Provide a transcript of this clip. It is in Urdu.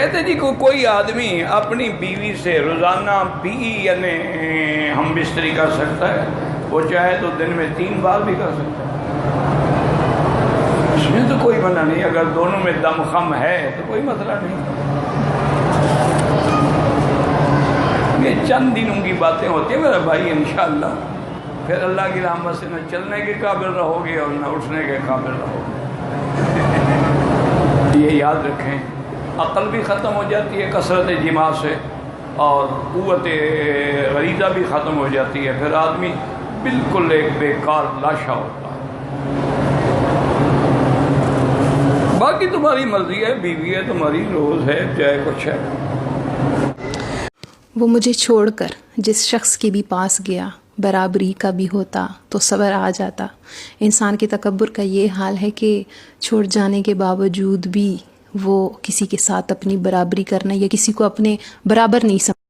کہتے جی کوئی آدمی اپنی بیوی سے روزانہ 20 یعنی ہم بستری کر سکتا ہے، وہ چاہے تو دن میں 3 بار بھی کر سکتا ہے، اس میں تو کوئی منع نہیں، اگر دونوں میں دم خم ہے تو کوئی مسئلہ نہیں۔ یہ چند دنوں کی باتیں ہوتی ہیں میرے بھائی، انشاءاللہ پھر اللہ کی رحمت سے نہ چلنے کے قابل رہو گے اور نہ اٹھنے کے قابل رہو گے۔ یہ یاد رکھیں، عقل بھی ختم ہو جاتی ہے کثرت جماع سے، اور قوت غریزہ بھی ختم ہو جاتی ہے، پھر آدمی بالکل ایک بیکار لاشا ہوتا ہے۔ باقی تمہاری مرضی ہے، بیوی ہے تمہاری، روز ہے چاہے کچھ ہے۔ وہ مجھے چھوڑ کر جس شخص کے بھی پاس گیا، برابری کا بھی ہوتا تو صبر آ جاتا۔ انسان کے تکبر کا یہ حال ہے کہ چھوڑ جانے کے باوجود بھی وہ کسی کے ساتھ اپنی برابری کرنا یا کسی کو اپنے برابر نہیں سمجھتا۔